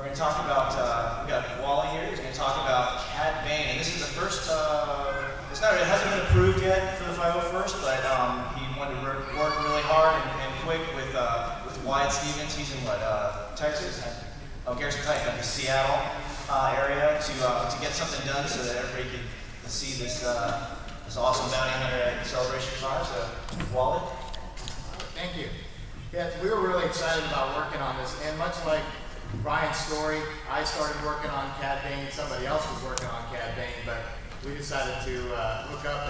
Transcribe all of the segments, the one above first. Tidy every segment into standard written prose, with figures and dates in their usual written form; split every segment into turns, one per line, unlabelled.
We're going to talk about, we got Wally here, he's going to talk about Cad Bane, and this is the first, it hasn't been approved yet for the 501st, but he wanted to work really hard and quick with Wyatt Stevens. He's in what, Texas? Oh, Garrison Titan, up in Seattle area to get something done so that everybody can see this awesome bounty hunter at Celebration 5. So, Wally.
Thank you. Yeah, we were really excited about working on this, and much like Brian's story, I started working on Cad Bane. Somebody else was working on Cad Bane, but we decided to look up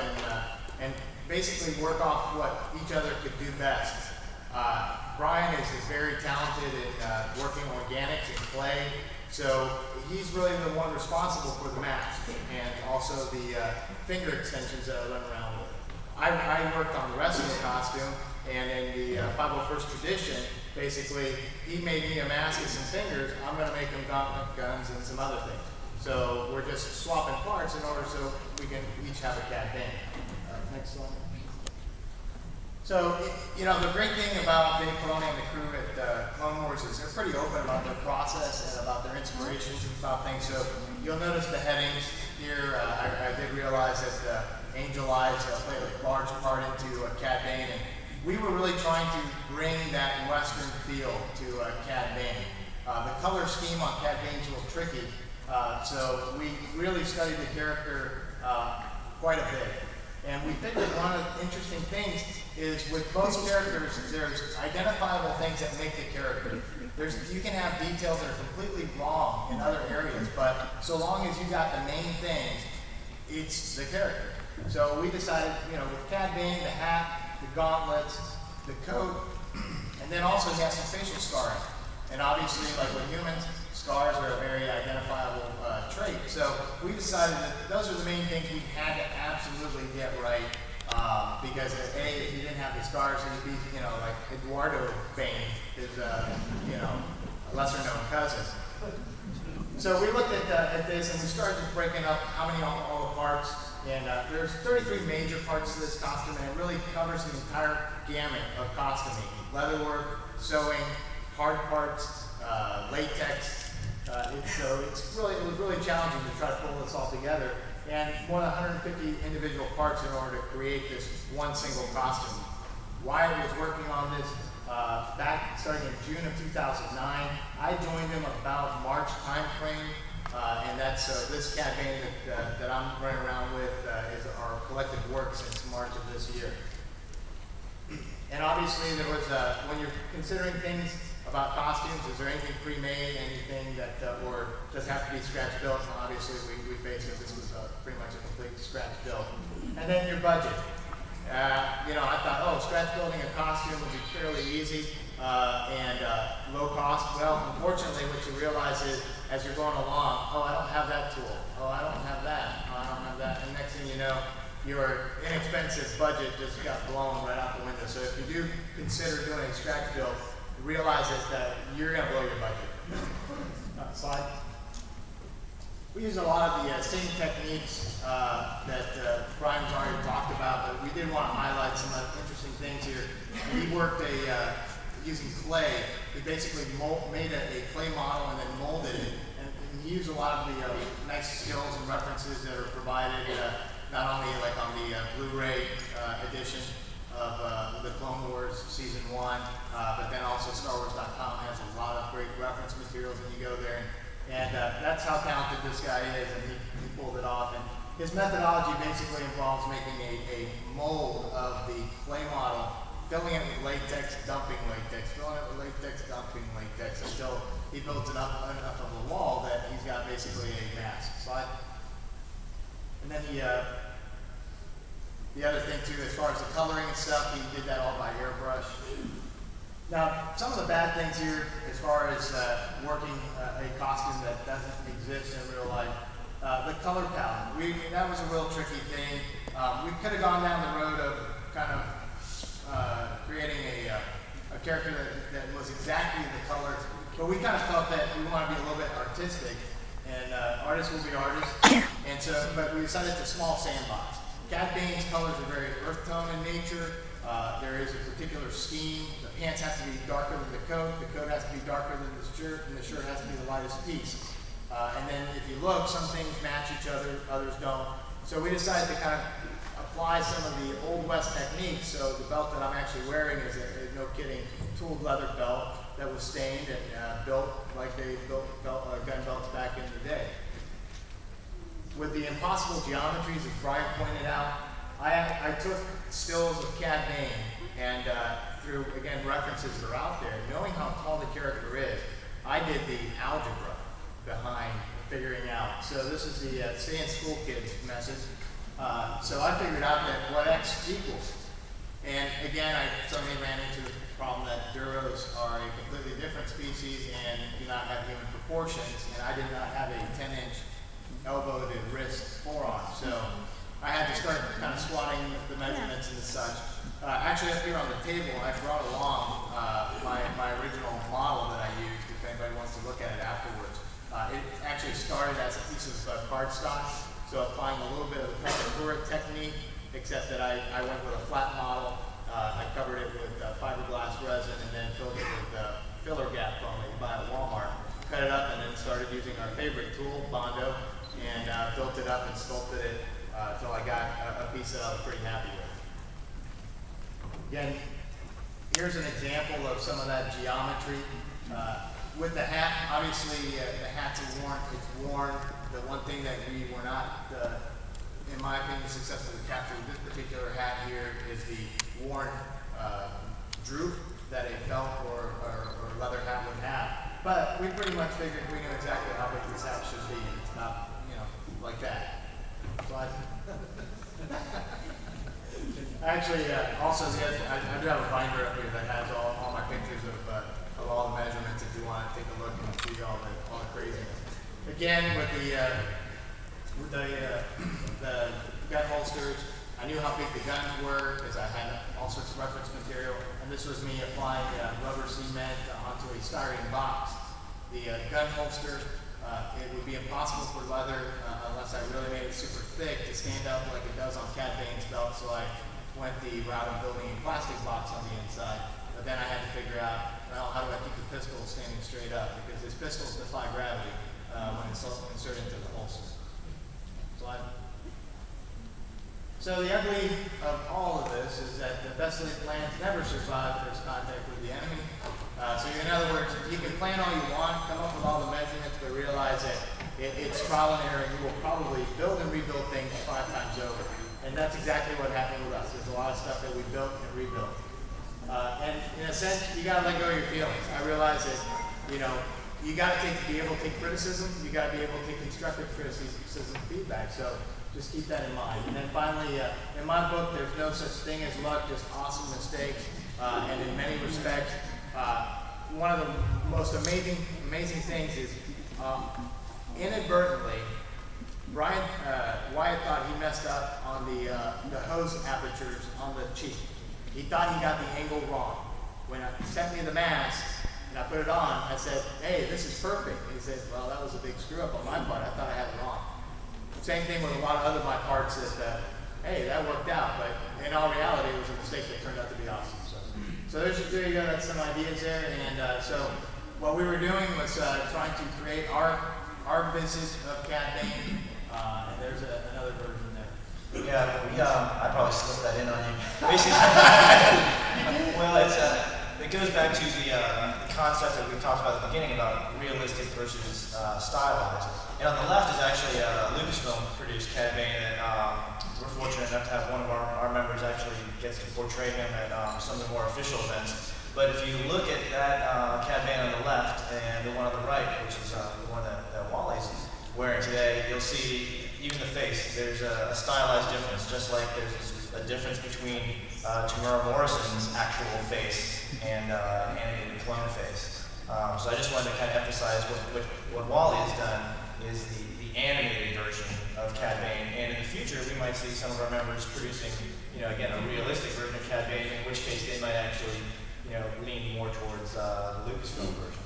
and basically work off what each other could do best. Brian is very talented in working organics and clay, so he's really the one responsible for the mask and also the finger extensions that I run around with. I worked on the rest of the costume, and in the 501st tradition, basically, he made me a mask and some fingers. I'm going to make him gauntlet guns and some other things. So we're just swapping parts in order so we can each have a Cad Bane. Next slide. So, you know, the great thing about Dave Filoni and the crew at Clone Wars is they're pretty open about their process and about their inspirations and about things. So you'll notice the headings here. I did realize that Angel Eyes played a large part into Cad Bane, and we were really trying to bring that Western feel to Cad Bane. The color scheme on Cad Bane's a little tricky, so we really studied the character quite a bit. And we figured one of the interesting things is with most characters, there's identifiable things that make the character. You can have details that are completely wrong in other areas, but so long as you got the main things, it's the character. So we decided, you know, with Cad Bane, the hat, the gauntlets, the coat, and then also he has some facial scarring. And obviously, like with humans, scars are a very identifiable trait. So we decided that those are the main things we had to absolutely get right. Because A, if he didn't have the scars, he'd be, you know, like Eduardo Bane, his, you know, lesser known cousin. So we looked at this and we started breaking up how many all the parts. And there's 33 major parts to this costume, and it really covers the entire gamut of costuming. Leatherwork, sewing, hard parts, latex. It was really challenging to try to pull this all together. And more than 150 individual parts in order to create this one single costume. Wyatt was working on this back starting in June of 2009. I joined him about March time frame. And that's this Cad Bane that I'm running around with is our collective work since March of this year. And obviously there was, when you're considering things about costumes, is there anything pre-made, anything that, or does have to be scratch built? And obviously we faced that this was pretty much a complete scratch build. And then your budget. You know, I thought, oh, scratch building a costume would be fairly easy and low cost. Well, unfortunately, what you realize is, as you're going along, oh, I don't have that tool. Oh, I don't have that. Oh, I don't have that. And next thing you know, your inexpensive budget just got blown right out the window. So if you do consider doing a scratch build, realize that you're going to blow your budget. Slide. We use a lot of the same techniques that Brian's already talked about, but we did want to highlight some interesting things here. We worked using clay. We basically made a clay model and then molded it. And we use a lot of the nice skills and references that are provided, not only like on the Blu-ray edition of the Clone Wars Season 1, but then also StarWars.com has a lot of great reference materials when you go there. And that's how talented this guy is, and he pulled it off. And his methodology basically involves making a mold of the clay model, filling it with latex, dumping latex, filling it with latex, dumping latex, until he builds enough of a wall that he's got basically a mask. Slide. And then the other thing too, as far as the coloring and stuff, he did that all by airbrush. Now, some of the bad things here, as far as working a costume that doesn't exist in real life, the color palette. That was a real tricky thing. We could have gone down the road of kind of creating a character that was exactly the colors, but we kind of felt that we want to be a little bit artistic, and artists will be artists, and so, but we decided it's a small sandbox. Cad Bane's colors are very earth tone in nature, There is a particular scheme. The pants have to be darker than the coat has to be darker than the shirt, and the shirt has to be the lightest piece. And then if you look, some things match each other, others don't. So we decided to kind of apply some of the Old West techniques. So the belt that I'm actually wearing is a no kidding, tooled leather belt that was stained and built like they built gun belts back in the day. With the impossible geometries, as Brian pointed out, I took stills of Cad Bane and through, again, references that are out there, knowing how tall the character is, I did the algebra behind figuring out. So this is the stay in school kids message. So I figured out that what X equals. And again, I suddenly ran into the problem that Duros are a completely different species and do not have human proportions, and I did not have a 10-inch elbow to wrist forearm. So I had to start kind of squatting the measurements and such. Actually, up here on the table, I brought along my original model that I used, if anybody wants to look at it afterwards. It actually started as a piece of cardstock, so applying a little bit of the Fabrication technique, except that I went with a flat model. I covered it with fiberglass resin and then filled it with filler gap foam that you buy at Walmart. Cut it up and then started using our favorite tool, Bondo, and built it up and sculpted it until I got a piece that I was pretty happy with. Again, here's an example of some of that geometry. With the hat, obviously the hat's worn. It's worn. The one thing that we were not, in my opinion, successfully captured with this particular hat here is the worn droop that a felt or leather hat would have. But we pretty much figured we knew exactly how big this hat should be. It's not, like that. Slide. Actually, also, I do have a binder up here that has all my pictures of all the measurements if you want to take a look and see all the craziness. Again, with the gun holsters, I knew how big the guns were because I had all sorts of reference material, and this was me applying rubber cement onto a styrene box. The gun holster, it would be impossible for leather unless I really made it super thick to stand up like it does on Cad Bane's belt, so I went the route of building a plastic box on the inside. But then I had to figure out, well, how do I keep the pistol standing straight up? Because these pistols defy gravity when it's inserted into the holster. Slide. So the ugly of all of this is that the best laid plans never survive first contact with the enemy. So in other words, you can plan all you want, come up with all the measurements, but realize that it's trial and error. You will probably build and rebuild things 5 times over. And that's exactly what happened with us. There's a lot of stuff that we built and rebuilt. And in a sense, you got to let go of your feelings. I realize that, you got to be able to take criticism. You got to be able to take constructive criticism feedback. So just keep that in mind. And then finally, in my book, there's no such thing as luck, just awesome mistakes. And in many respects, one of the most amazing things is inadvertently, Wyatt thought he messed up on the hose apertures on the cheek. He thought he got the angle wrong. When he sent me the mask and I put it on, I said, hey, this is perfect. And he said, well, that was a big screw up on my part. I thought I had it wrong. Same thing with a lot of my parts that, hey, that worked out. But in all reality, it was a mistake that turned out to be awesome. So there you go. That's some ideas there. And so what we were doing was trying to create our visit of Cad Bane. And there's another version there.
Yeah, I probably slipped that in on you. Basically, well, it goes back to the concept that we talked about at the beginning about realistic versus stylized. And on the left is actually Lucasfilm produced Cad Bane that we're fortunate enough to have one of our members actually gets to portray him at some of the more official events. But if you look at that Cad Bane on the left and the one on the right, which is the one that Wally's wearing today, you'll see even the face. There's a stylized difference, just like there's a difference between Tamura Morrison's actual face and animated clone face. So I just wanted to kind of emphasize what Wally has done is the animated version of Cad Bane, and in the future we might see some of our members producing, again, a realistic version of Cad Bane, in which case they might actually, lean more towards the Lucasfilm version.